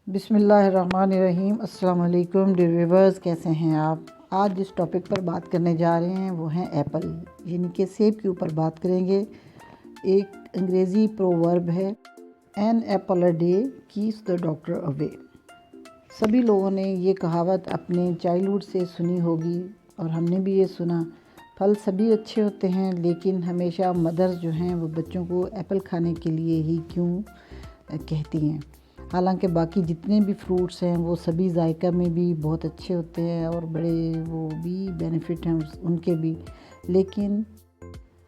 بسم اللہ الرحمن الرحیم۔ السلام علیکم ڈیئر ویورز، کیسے ہیں آپ؟ آج جس ٹاپک پر بات کرنے جا رہے ہیں وہ ہیں ایپل، یعنی کہ سیب کے اوپر بات کریں گے۔ ایک انگریزی پروورب ہے، an apple a day keeps the doctor away. سبھی لوگوں نے یہ کہاوت اپنے چائلڈہڈ سے سنی ہوگی اور ہم نے بھی یہ سنا، پھل سبھی اچھے ہوتے ہیں لیکن ہمیشہ مدرز جو ہیں وہ بچوں کو ایپل کھانے کے لیے ہی کیوں کہتی ہیں، حالانکہ باقی جتنے بھی فروٹس ہیں وہ سبھی ذائقہ میں بھی بہت اچھے ہوتے ہیں اور بڑے وہ بھی بینیفٹ ہیں ان کے بھی،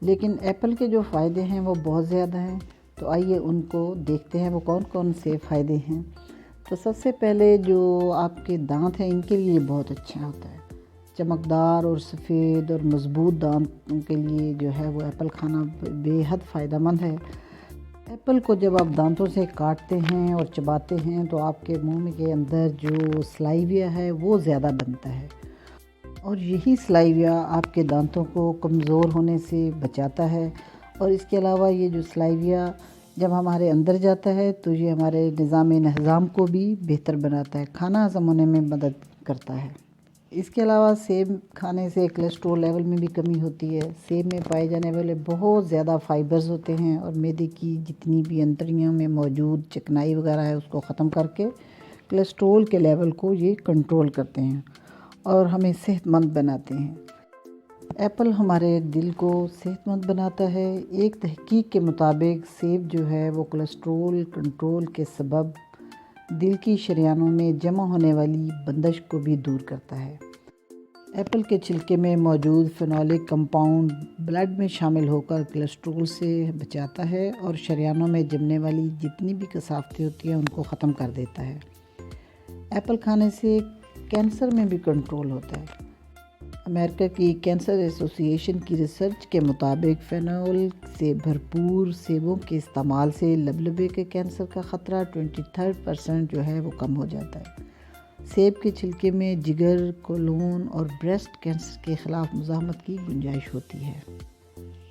لیکن ایپل کے جو فائدے ہیں وہ بہت زیادہ ہیں۔ تو آئیے ان کو دیکھتے ہیں وہ کون کون سے فائدے ہیں۔ تو سب سے پہلے جو آپ کے دانت ہیں ان کے لیے بہت اچھا ہوتا ہے، چمکدار اور سفید اور مضبوط دانتوں کے لیے جو ہے وہ ایپل کھانا بے حد فائدہ مند ہے۔ ایپل کو جب آپ دانتوں سے کاٹتے ہیں اور چباتے ہیں تو آپ کے منہ کے اندر جو سلائیویا ہے وہ زیادہ بنتا ہے، اور یہی سلائیویا آپ کے دانتوں کو کمزور ہونے سے بچاتا ہے۔ اور اس کے علاوہ یہ جو سلائیویا جب ہمارے اندر جاتا ہے تو یہ ہمارے نظام کو بھی بہتر بناتا ہے، کھانا ہضم ہونے میں مدد کرتا ہے۔ اس کے علاوہ سیب کھانے سے کولیسٹرول لیول میں بھی کمی ہوتی ہے۔ سیب میں پائے جانے والے بہت زیادہ فائبرز ہوتے ہیں اور معدے کی جتنی بھی انتڑیوں میں موجود چکنائی وغیرہ ہے اس کو ختم کر کے کولیسٹرول کے لیول کو یہ کنٹرول کرتے ہیں اور ہمیں صحت مند بناتے ہیں۔ ایپل ہمارے دل کو صحت مند بناتا ہے۔ ایک تحقیق کے مطابق سیب جو ہے وہ کولیسٹرول کنٹرول کے سبب دل کی شریانوں میں جمع ہونے والی بندش کو بھی دور کرتا ہے۔ ایپل کے چھلکے میں موجود فینولک کمپاؤنڈ بلڈ میں شامل ہو کر کولیسٹرول سے بچاتا ہے اور شریانوں میں جمنے والی جتنی بھی کثافتیں ہوتی ہیں ان کو ختم کر دیتا ہے۔ ایپل کھانے سے کینسر میں بھی کنٹرول ہوتا ہے۔ امریکہ کی کینسر ایسوسی ایشن کی ریسرچ کے مطابق فینول سے بھرپور سیبوں کے استعمال سے لبلبے کے کینسر کا خطرہ 23% جو ہے وہ کم ہو جاتا ہے۔ سیب کے چھلکے میں جگر، کولون اور بریسٹ کینسر کے خلاف مزاحمت کی گنجائش ہوتی ہے۔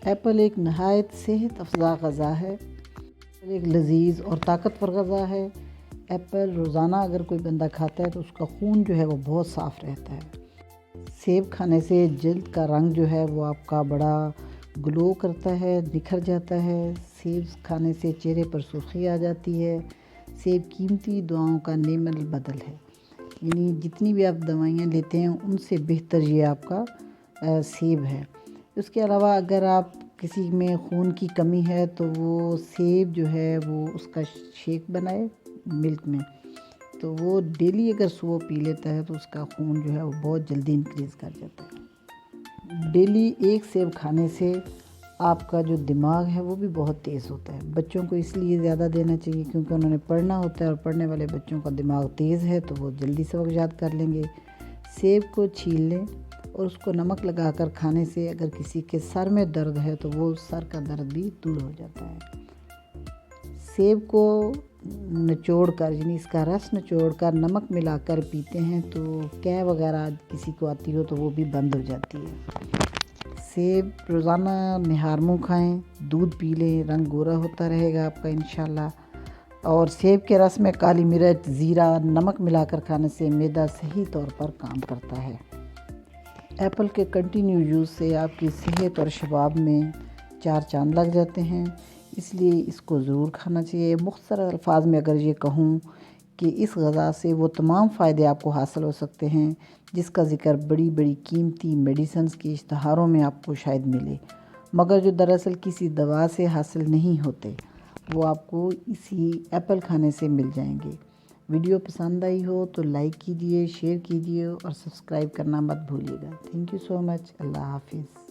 ایپل ایک نہایت صحت افزا غذا ہے، ایک لذیذ اور طاقتور غذا ہے۔ ایپل روزانہ اگر کوئی بندہ کھاتا ہے تو اس کا خون جو ہے وہ بہت صاف رہتا ہے۔ سیب کھانے سے جلد کا رنگ جو ہے وہ آپ کا بڑا گلو کرتا ہے، نکھر جاتا ہے۔ سیب کھانے سے چہرے پر سرخی آ جاتی ہے۔ سیب قیمتی دواؤں کا نعم البدل ہے، یعنی جتنی بھی آپ دوائیاں لیتے ہیں ان سے بہتر یہ آپ کا سیب ہے۔ اس کے علاوہ اگر آپ کسی میں خون کی کمی ہے تو وہ سیب جو ہے وہ اس کا شیک بنائے ملک میں، تو وہ ڈیلی اگر صبح پی لیتا ہے تو اس کا خون جو ہے وہ بہت جلدی انکریز کر جاتا ہے۔ ڈیلی ایک سیب کھانے سے آپ کا جو دماغ ہے وہ بھی بہت تیز ہوتا ہے۔ بچوں کو اس لیے زیادہ دینا چاہیے کیونکہ انہوں نے پڑھنا ہوتا ہے اور پڑھنے والے بچوں کا دماغ تیز ہے تو وہ جلدی سبق یاد کر لیں گے۔ سیب کو چھیل لیں اور اس کو نمک لگا کر کھانے سے اگر کسی کے سر میں درد ہے تو وہ سر کا درد بھی دور ہو جاتا ہے۔ سیب کو نچوڑ کر، یعنی اس کا رس نچوڑ کر نمک ملا کر پیتے ہیں تو قے وغیرہ کسی کو آتی ہو تو وہ بھی بند ہو جاتی ہے۔ سیب روزانہ نہار منہ کھائیں، دودھ پی لیں، رنگ گورا ہوتا رہے گا آپ کا انشاءاللہ۔ اور سیب کے رس میں کالی مرچ، زیرہ، نمک ملا کر کھانے سے معدہ صحیح طور پر کام کرتا ہے۔ ایپل کے کنٹینیو یوز سے آپ کی صحت اور شباب میں 4 چاند لگ جاتے ہیں، اس لیے اس کو ضرور کھانا چاہیے۔ مختصر الفاظ میں اگر یہ کہوں کہ اس غذا سے وہ تمام فائدے آپ کو حاصل ہو سکتے ہیں جس کا ذکر بڑی بڑی قیمتی میڈیسنز کے اشتہاروں میں آپ کو شاید ملے، مگر جو دراصل کسی دوا سے حاصل نہیں ہوتے، وہ آپ کو اسی ایپل کھانے سے مل جائیں گے۔ ویڈیو پسند آئی ہو تو لائک کیجیے، شیئر کیجیے اور سبسکرائب کرنا مت بھولیے گا۔ تھینک یو سو مچ۔ اللہ حافظ۔